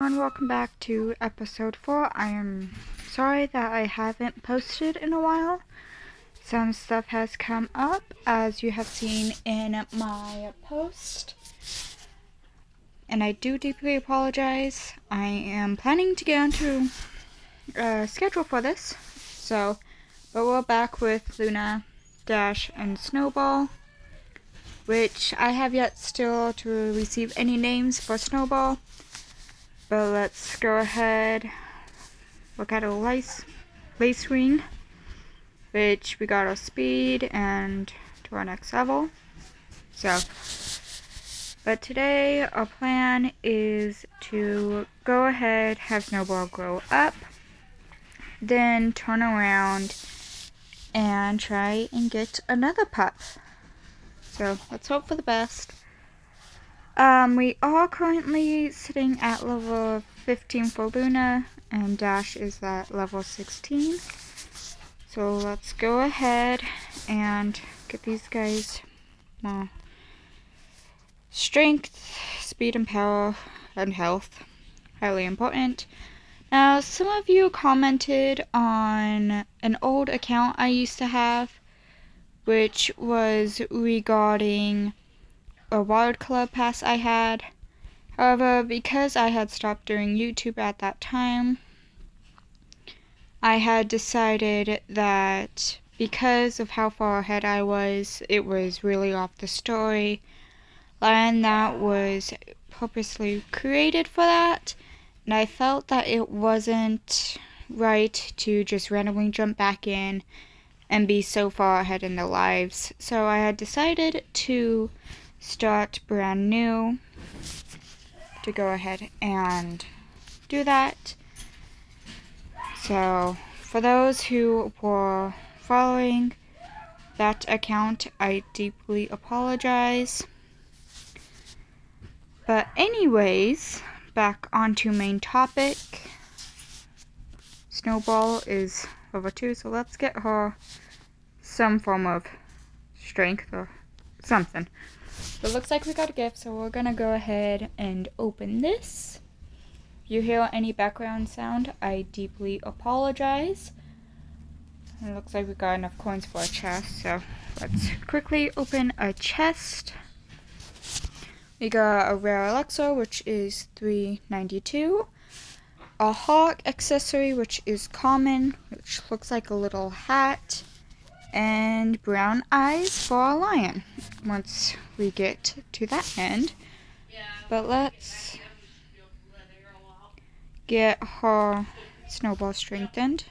And welcome back to episode 4. I am sorry that I haven't posted in a while. Some stuff has come up, as you have seen in my post, and I do deeply apologize. I am planning to get onto a schedule for this, but we're back with Luna, Dash, and Snowball, which I have yet still to receive any names for Snowball. But let's go ahead, look at a lace ring, which we got our speed and to our next level. But today our plan is to go ahead, have Snowball grow up, then turn around and try and get another pup. So let's hope for the best. We are currently sitting at level 15 for Luna, and Dash is at level 16. So let's go ahead and get these guys more strength, speed, and power, and health. Highly important. Now, some of you commented on an old account I used to have, which was regarding a wild club pass I had. However, because I had stopped doing YouTube at that time, I had decided that because of how far ahead I was, it was really off the story line that was purposely created for that, and I felt that it wasn't right to just randomly jump back in and be so far ahead in their lives. So I had decided to start brand new, to go ahead and do that. So for those who were following that account, I deeply apologize. But anyways, back onto main topic. Snowball is level 2, so let's get her some form of strength or something. It looks like we got a gift, so we're gonna go ahead and open this. If you hear any background sound, I deeply apologize. It looks like we got enough coins for a chest, so let's quickly open a chest. We got a rare elixir, which is $3.92. A hawk accessory, which is common, which looks like a little hat. And brown eyes for a lion once we get to that end. But let's get her Snowball strengthened.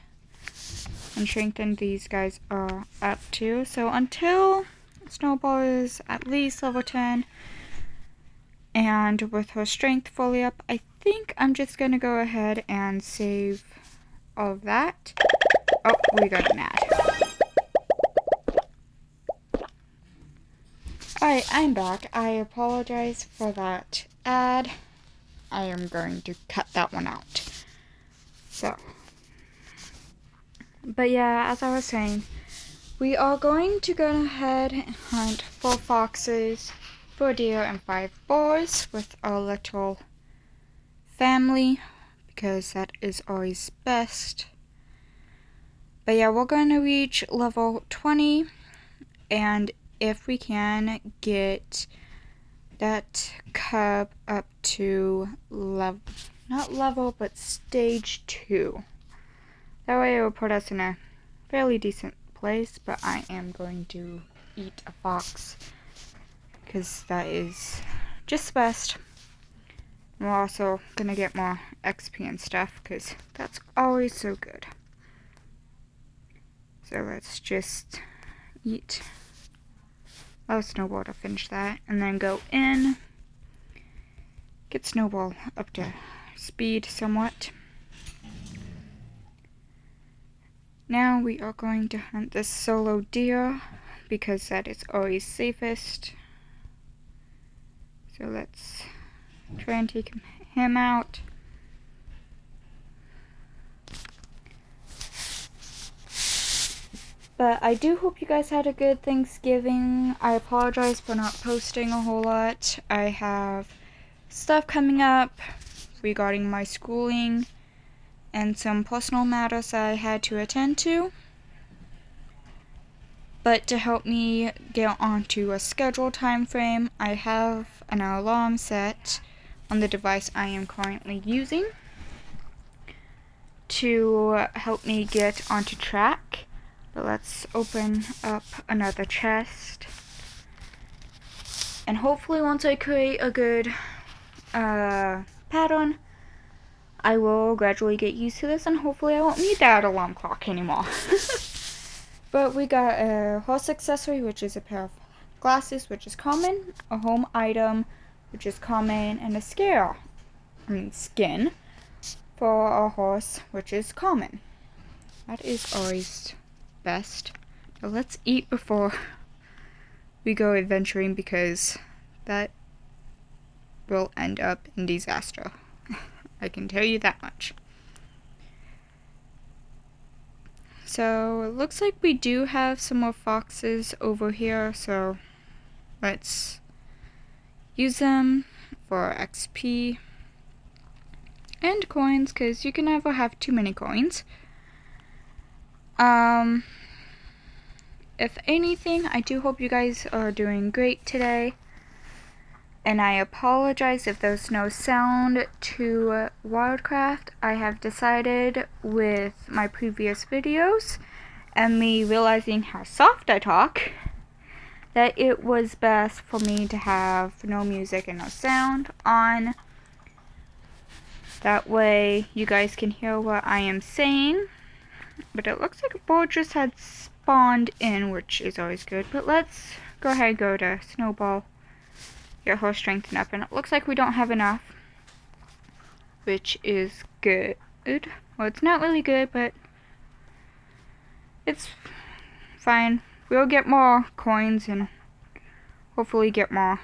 And strengthened these guys are up to. So until Snowball is at least level 10 and with her strength fully up, I think I'm just going to go ahead and save all of that. Oh, we got an ad. Alright, I'm back. I apologize for that ad. I am going to cut that one out. But yeah, as I was saying, we are going to go ahead and hunt 4 foxes, 4 deer, and 5 boars with our little family, because that is always best. But yeah, we're going to reach level 20, and if we can get that cub up to stage 2. That way it will put us in a fairly decent place, but I am going to eat a fox, because that is just the best. We're also going to get more XP and stuff, because that's always so good. So let's just eat. Allow Snowball to finish that, and then go in, get Snowball up to speed somewhat. Now we are going to hunt this solo deer, because that is always safest. So let's try and take him out. But I do hope you guys had a good Thanksgiving. I apologize for not posting a whole lot. I have stuff coming up, regarding my schooling and some personal matters I had to attend to. But to help me get onto a scheduled time frame, I have an alarm set on the device I am currently using to help me get onto track. But let's open up another chest. And hopefully once I create a good pattern, I will gradually get used to this, and hopefully I won't need that alarm clock anymore. But we got a horse accessory, which is a pair of glasses, which is common, a home item, which is common, and a skin for a horse, which is common. That is always best. Now let's eat before we go adventuring, because that will end up in disaster. I can tell you that much. So it looks like we do have some more foxes over here, so let's use them for XP and coins, because you can never have too many coins. If anything, I do hope you guys are doing great today. And I apologize if there's no sound to wildcraft. I have decided with my previous videos and me realizing how soft I talk, that it was best for me to have no music and no sound on. That way you guys can hear what I am saying. But it looks like a boar just had spawned in, which is always good. But let's go ahead and go to Snowball. Get her strengthened up, and it looks like we don't have enough, which is good. Well, it's not really good, but it's fine. We'll get more coins and hopefully get more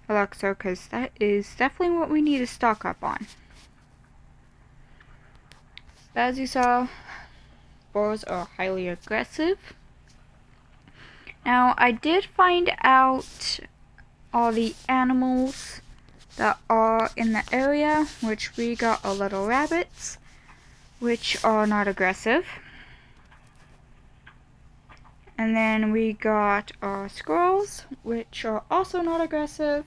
elixir, because that is definitely what we need to stock up on. As you saw, boars are highly aggressive. Now, I did find out all the animals that are in the area, which we got our little rabbits, which are not aggressive. And then we got our squirrels, which are also not aggressive.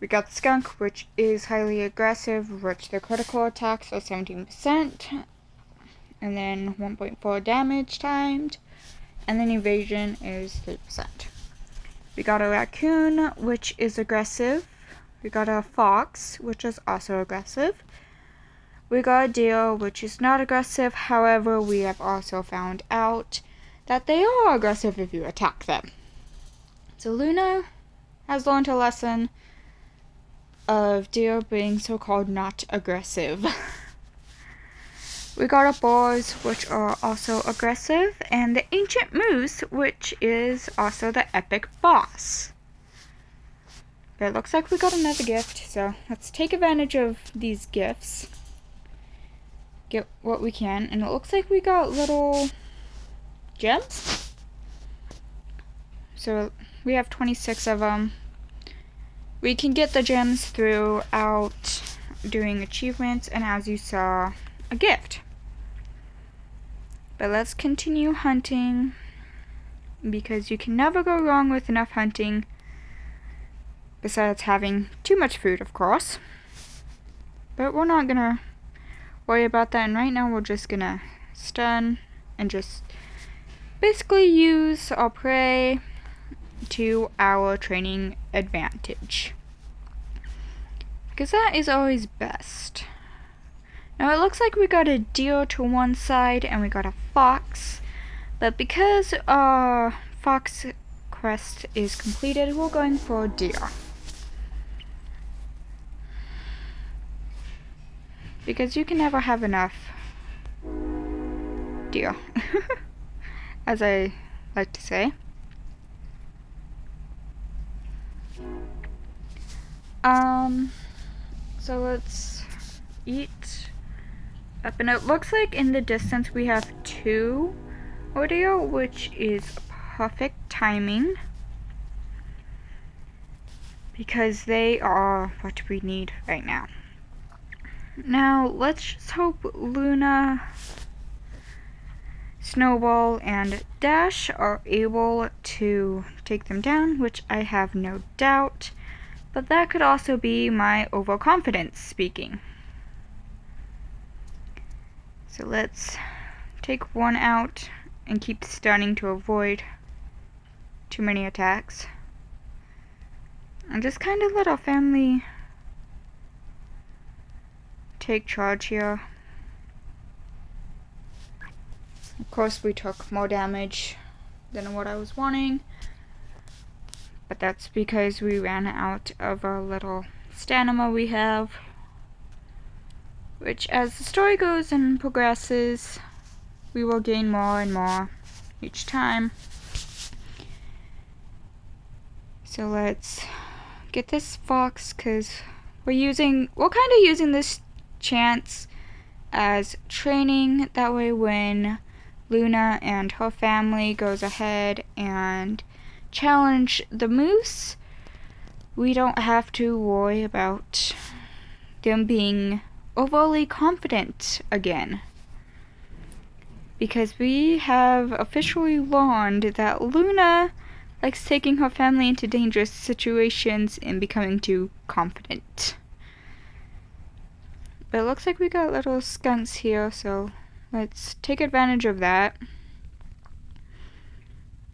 We got the skunk, which is highly aggressive, which the critical attacks are 17%, and then 1.4 damage timed. And then evasion is 3%. We got a raccoon, which is aggressive. We got a fox, which is also aggressive. We got a deer, which is not aggressive. However, we have also found out that they are aggressive if you attack them. So Luna has learned a lesson of deer being so-called not aggressive. We got our boars, which are also aggressive, and the ancient moose, which is also the epic boss. But it looks like we got another gift, so let's take advantage of these gifts. Get what we can, and it looks like we got little gems. So we have 26 of them. We can get the gems throughout doing achievements, and as you saw, a gift. But let's continue hunting, because you can never go wrong with enough hunting, besides having too much food, of course. But we're not gonna worry about that, and right now we're just gonna stun and just basically use our prey to our training advantage, because that is always best. Now it looks like we got a deer to one side and we got a fox, but because our fox quest is completed, we're going for a deer. Because you can never have enough deer, as I like to say. So let's eat up, and it looks like in the distance we have 2 deer, which is perfect timing, because they are what we need right now. Now, let's just hope Luna, Snowball, and Dash are able to take them down, which I have no doubt. But that could also be my overconfidence speaking. So let's take one out and keep stunning to avoid too many attacks. And just kind of let our family take charge here. Of course, we took more damage than what I was wanting, but that's because we ran out of our little stamina we have, which as the story goes and progresses, we will gain more and more each time. So let's get this fox, because we're kind of using this chance as training. That way when Luna and her family goes ahead and challenge the moose, we don't have to worry about them being overly confident again. Because we have officially learned that Luna likes taking her family into dangerous situations and becoming too confident. But it looks like we got little skunks here, so let's take advantage of that.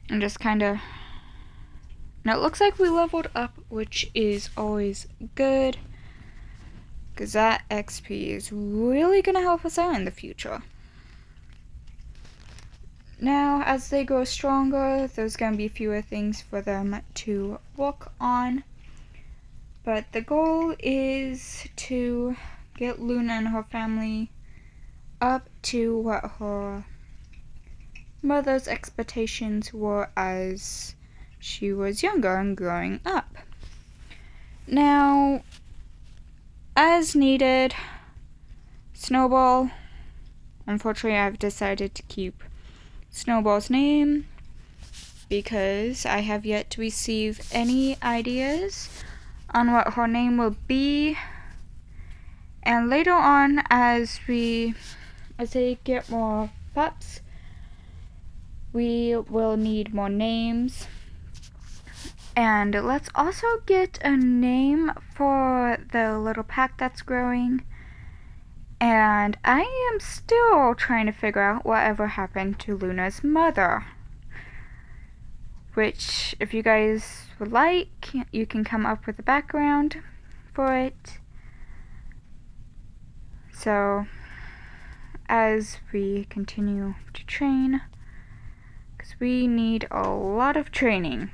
And just kinda... Now it looks like we leveled up, which is always good, because that XP is really gonna help us out in the future. Now, as they grow stronger, there's gonna be fewer things for them to work on. But the goal is to get Luna and her family up to what her mother's expectations were as she was younger and growing up. Now, as needed, Snowball, unfortunately I've decided to keep Snowball's name because I have yet to receive any ideas on what her name will be. And later on, as they get more pups, we will need more names. And let's also get a name for the little pack that's growing. And I am still trying to figure out whatever happened to Luna's mother. Which, if you guys would like, you can come up with a background for it. So, as we continue to train, because we need a lot of training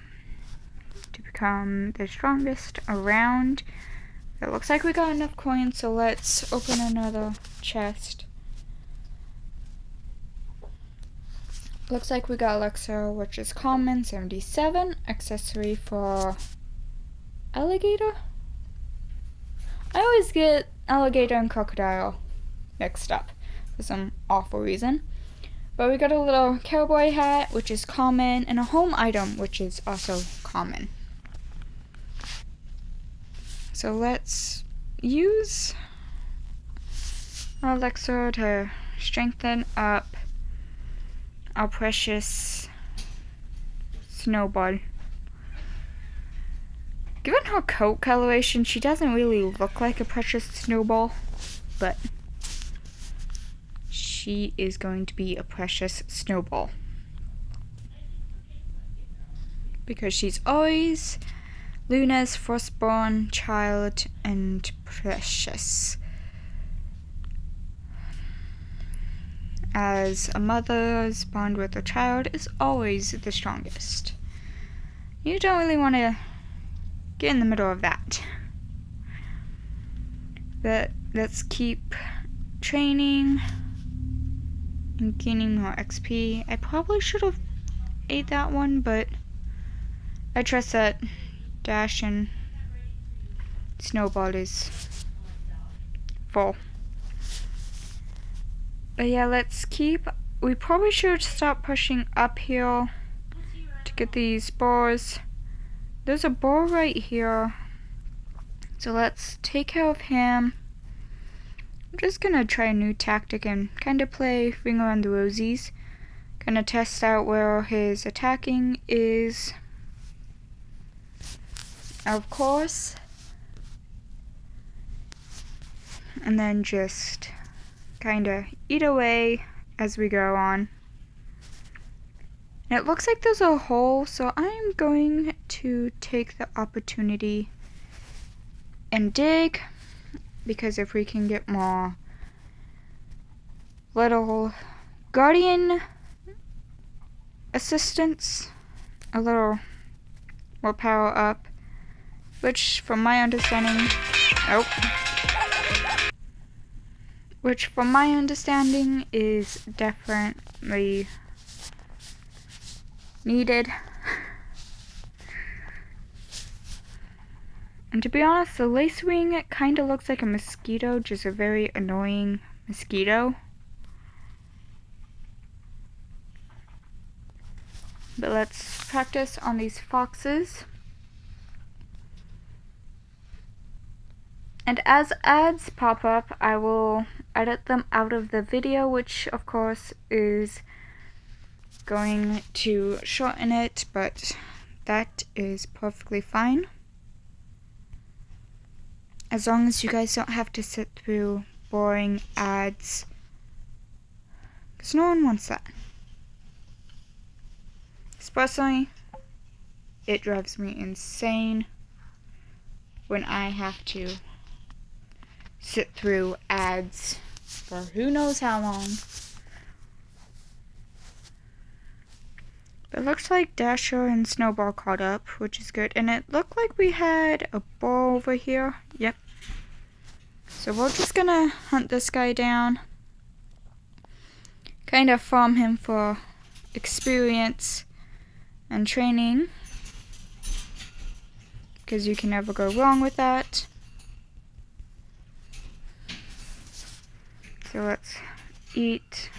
to become the strongest around. It looks like we got enough coins, so let's open another chest. Looks like we got Elixir, which is common, 77. Accessory for alligator? I always get alligator and crocodile mixed up for some awful reason. But we got a little cowboy hat, which is common, and a home item, which is also common. So let's use our elixir to strengthen up our precious Snowball. Given her coat coloration, she doesn't really look like a precious Snowball, but she is going to be a precious Snowball. Because she's always Luna's firstborn child and precious. As a mother's bond with her child is always the strongest. You don't really want to get in the middle of that. But let's keep training and gaining more XP. I probably should have ate that one, but I trust that Dash and Snowball is full. But yeah, let's keep... We probably should stop pushing uphill to get these boars. There's a boar right here. So let's take care of him. I'm just gonna try a new tactic and kind of play Ring Around the Rosies. Gonna test out where his attacking is. Of course. And then just kind of eat away as we go on. And it looks like there's a hole, so I'm going to take the opportunity and dig, because if we can get more little guardian assistance, a little more power up, which from my understanding, is definitely needed. And to be honest, the lacewing kind of looks like a mosquito, just a very annoying mosquito. But let's practice on these foxes. And as ads pop up, I will edit them out of the video, which of course is going to shorten it, but that is perfectly fine. As long as you guys don't have to sit through boring ads, because no one wants that. Personally, it drives me insane when I have to sit through ads for who knows how long. It looks like Dasher and Snowball caught up, which is good. And it looked like we had a ball over here. Yep. So we're just gonna hunt this guy down. Kind of farm him for experience and training, because you can never go wrong with that. So let's eat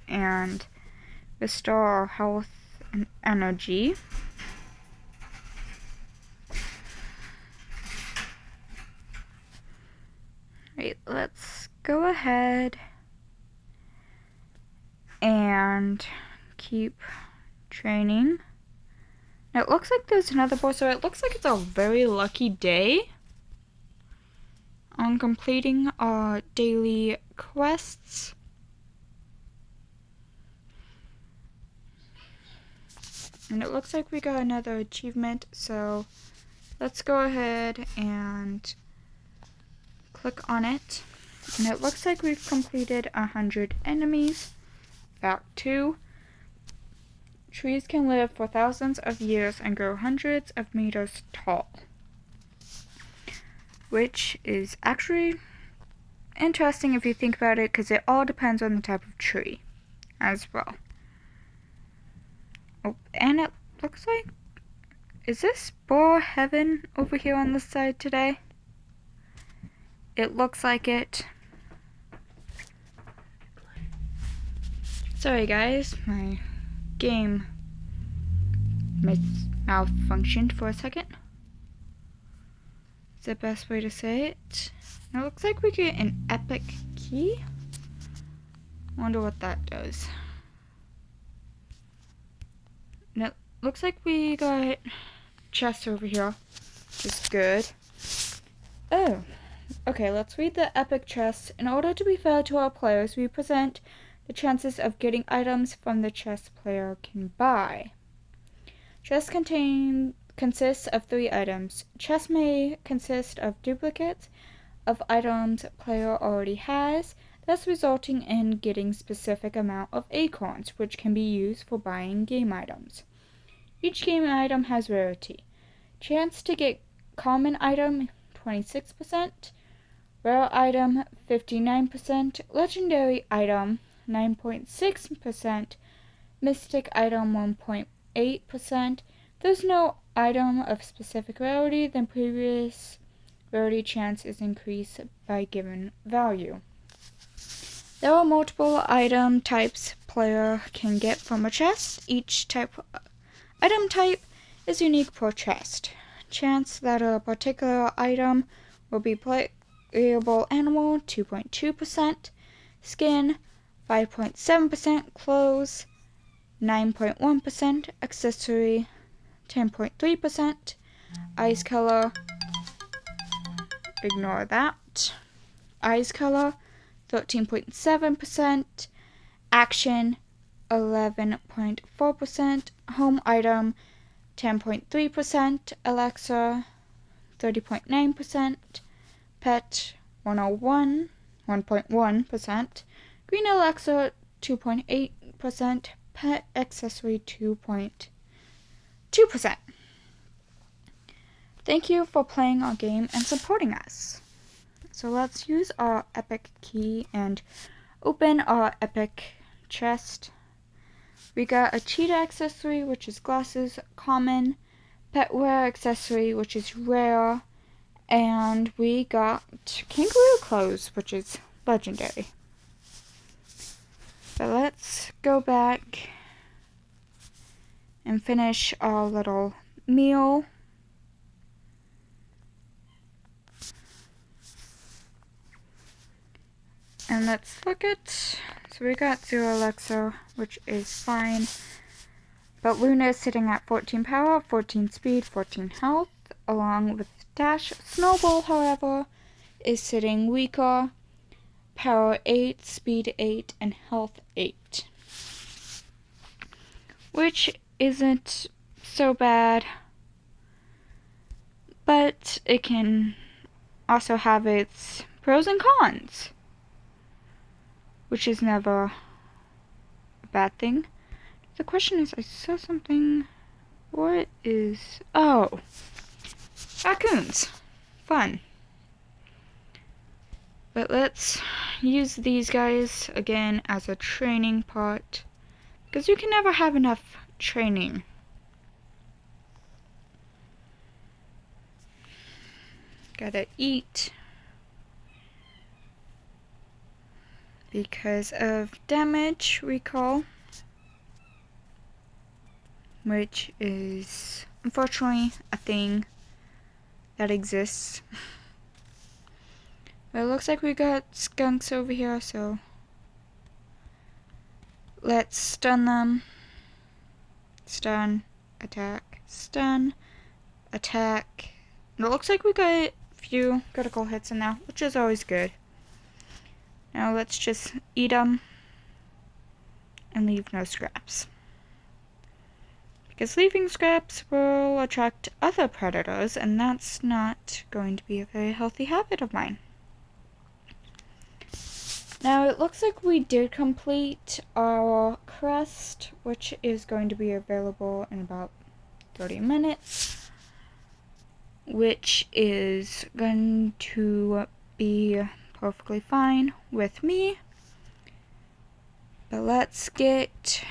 and restore our health and energy. Right, let's go ahead and keep training. Now it looks like there's another boss, so it looks like it's a very lucky day on completing our daily quests. And it looks like we got another achievement, so let's go ahead and click on it. And it looks like we've completed 100 enemies. Fact 2. Trees can live for thousands of years and grow hundreds of meters tall. Which is actually interesting if you think about it, because it all depends on the type of tree as well. Oh, and it looks like, is this boar heaven over here on this side today? It looks like it. Sorry guys, my game malfunctioned for a second. It's the best way to say it. It looks like we get an epic key. Wonder what that does. And it looks like we got chests over here, which is good. Oh, okay, let's read the epic chest. In order to be fair to our players, we present the chances of getting items from the chest player can buy. Chests consists of 3 items. Chests may consist of duplicates of items player already has, thus resulting in getting specific amount of acorns, which can be used for buying game items. Each game item has rarity. Chance to get common item 26%, rare item 59%, legendary item 9.6%, mystic item 1.8%. There's no item of specific rarity, then previous rarity chance is increased by given value. There are multiple item types player can get from a chest. Each item type is unique per chest. Chance that a particular item will be playable animal 2.2%, skin 5.7%, clothes 9.1%, accessory 10.3%, eyes color, ignore that, eyes color 13.7%, action 11.4%, home item 10.3%, Alexa 30.9%, pet 1.1%, green Alexa 2.8%, pet accessory 2.2%. Thank you for playing our game and supporting us. So let's use our epic key and open our epic chest. We got a cheetah accessory, which is glasses, common, pet wear accessory, which is rare, and we got kangaroo clothes, which is legendary. But let's go back and finish our little meal. And let's look at, so we got 0 Alexa, which is fine. But Luna is sitting at 14 power, 14 speed, 14 health, along with Dash. Snowball, however, is sitting weaker, power 8, speed 8, and health 8. Which isn't so bad, but it can also have its pros and cons, which is never a bad thing. The question is, I saw something. What is... Oh! Raccoons! Fun. But let's use these guys again as a training part, because you can never have enough training. Gotta eat. Because of damage recall, which is unfortunately a thing that exists. But it looks like we got skunks over here, so let's stun them. Stun, attack, stun, attack. And it looks like we got a few critical hits in there, which is always good. Now let's just eat them and leave no scraps. Because leaving scraps will attract other predators, and that's not going to be a very healthy habit of mine. Now it looks like we did complete our crest, which is going to be available in about 30 minutes. Which is going to be perfectly fine with me. But let's get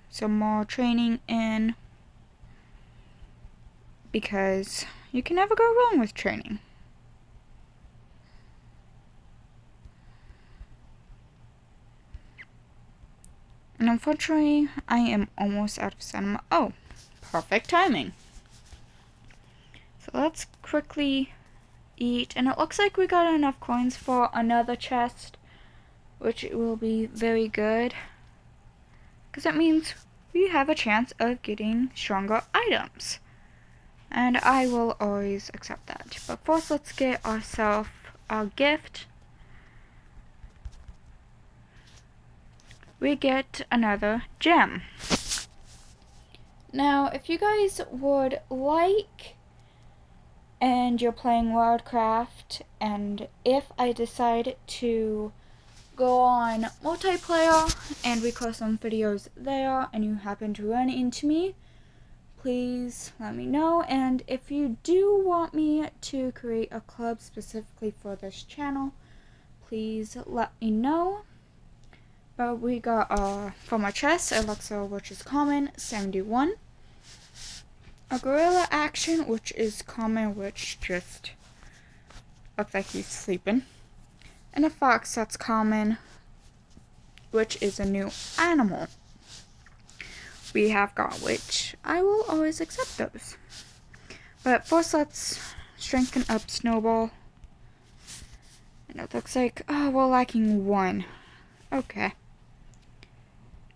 some more training in, because you can never go wrong with training. And unfortunately, I am almost out of stamina. Oh, perfect timing. So let's quickly eat, and it looks like we got enough coins for another chest, which will be very good, because that means we have a chance of getting stronger items, and I will always accept that. But first, let's get ourselves our gift. We get another gem. Now, if you guys would like, and you're playing wildcraft, and if I decide to go on multiplayer and record some videos there and you happen to run into me, please let me know. And if you do want me to create a club specifically for this channel, please let me know. But we got from our chest, Alexa, which is common, 71. A gorilla action, which is common, which just looks like he's sleeping. And a fox, that's common, which is a new animal we have got, which I will always accept those. But first, let's strengthen up Snowball. And it looks like, oh, we're lacking 1. Okay.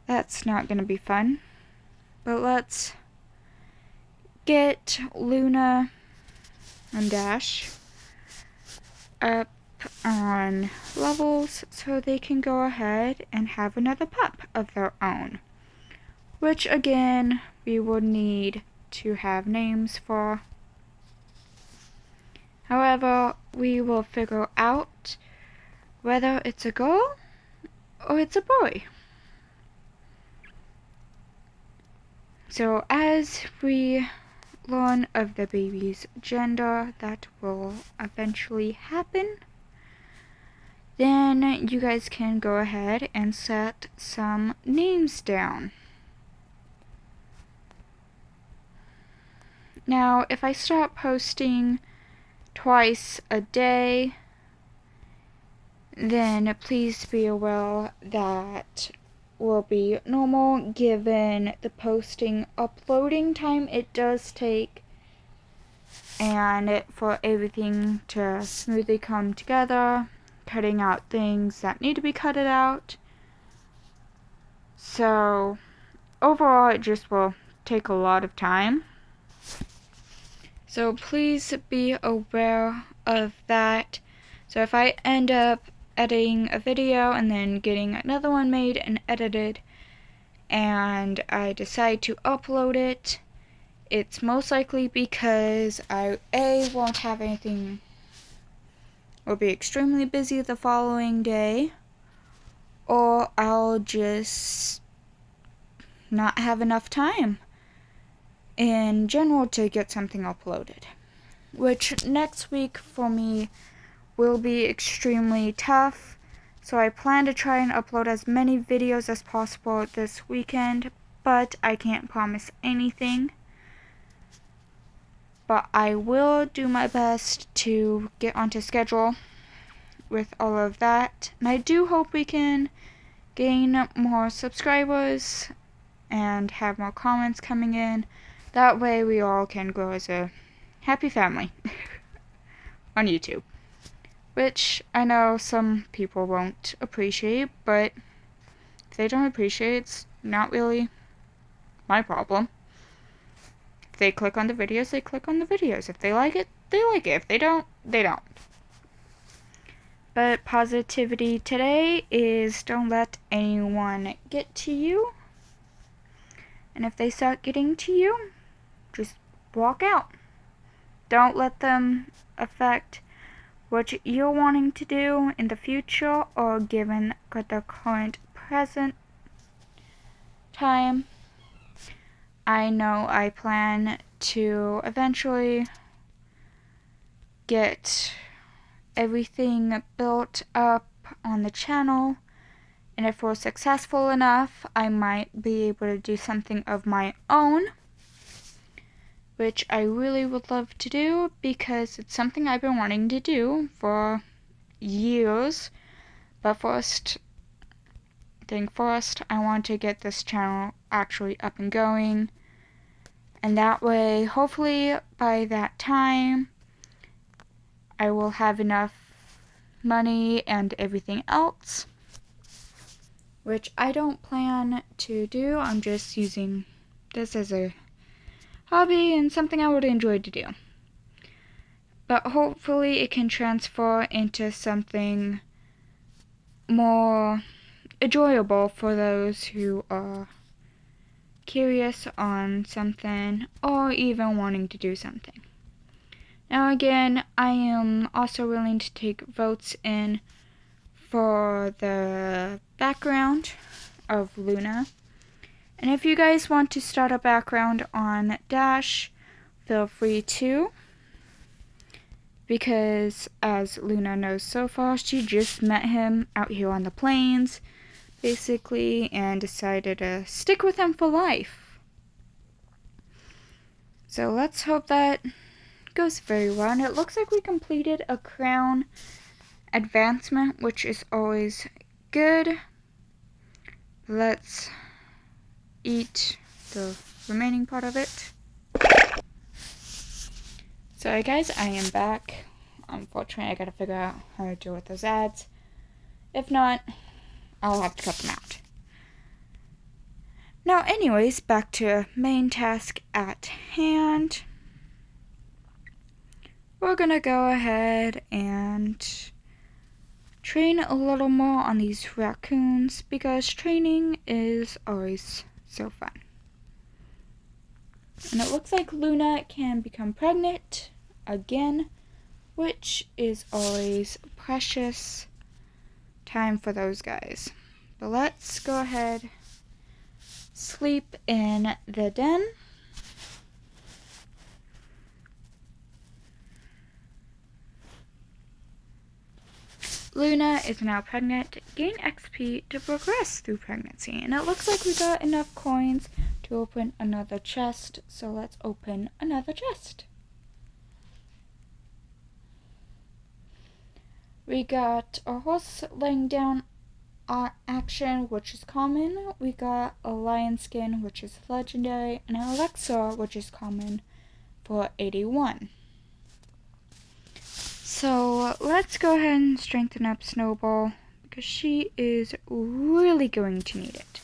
That's not gonna be fun. But let's get Luna and Dash up on levels so they can go ahead and have another pup of their own. Which again, we will need to have names for. However, we will figure out whether it's a girl or it's a boy. So as we learn of the baby's gender, that will eventually happen, then you guys can go ahead and set some names down. Now, if I start posting twice a day, then please be aware that will be normal given the posting uploading time it does take, and for everything to smoothly come together, cutting out things that need to be cut out. So overall it just will take a lot of time. So please be aware of that. So if I end up editing a video and then getting another one made and edited, and I decide to upload it, it's most likely because I won't have anything, will be extremely busy the following day, or I'll just not have enough time in general to get something uploaded, which next week for me will be extremely tough. So I plan to try and upload as many videos as possible this weekend, but I can't promise anything. But I will do my best to get onto schedule with all of that. And I do hope we can gain more subscribers and have more comments coming in. That way we all can grow as a happy family on YouTube. Which I know some people won't appreciate, but if they don't appreciate it, it's not really my problem. If they click on the videos, they click on the videos. If they like it, they like it. If they don't, they don't. But positivity today is don't let anyone get to you. And if they start getting to you, just walk out. Don't let them affect what you're wanting to do in the future or given the current present time. I know I plan to eventually get everything built up on the channel, and if we're successful enough, I might be able to do something of my own, which I really would love to do because it's something I've been wanting to do for years. But first, I want to get this channel actually up and going, and that way, hopefully by that time, I will have enough money and everything else, which I don't plan to do. I'm just using this as a hobby and something I would enjoy to do. But hopefully it can transfer into something more enjoyable for those who are curious on something or even wanting to do something. Now again, I am also willing to take votes in for the background of Luna. And if you guys want to start a background on Dash, feel free to. Because as Luna knows so far, she just met him out here on the plains, basically, and decided to stick with him for life. So let's hope that goes very well. And it looks like we completed a crown advancement, which is always good. Let's eat the remaining part of it. Sorry guys, I am back. Unfortunately, I gotta figure out how to deal with those ads. If not, I'll have to cut them out. Now anyways, back to main task at hand. We're gonna go ahead and train a little more on these raccoons because training is always so fun. And it looks like Luna can become pregnant again, which is always precious time for those guys. But let's go ahead, sleep in the den. Luna is now pregnant. Gain XP to progress through pregnancy. And it looks like we got enough coins to open another chest. So let's open another chest. We got a horse laying down action, which is common. We got a lion skin, which is legendary. And an elixir, which is common for 81. So let's go ahead and strengthen up Snowball because she is really going to need it.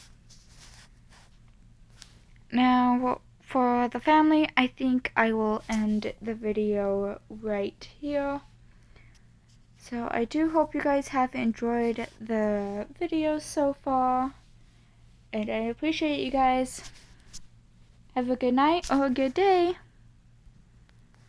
Now for the family, I think I will end the video right here. So I do hope you guys have enjoyed the video so far, and I appreciate you guys. Have a good night or a good day.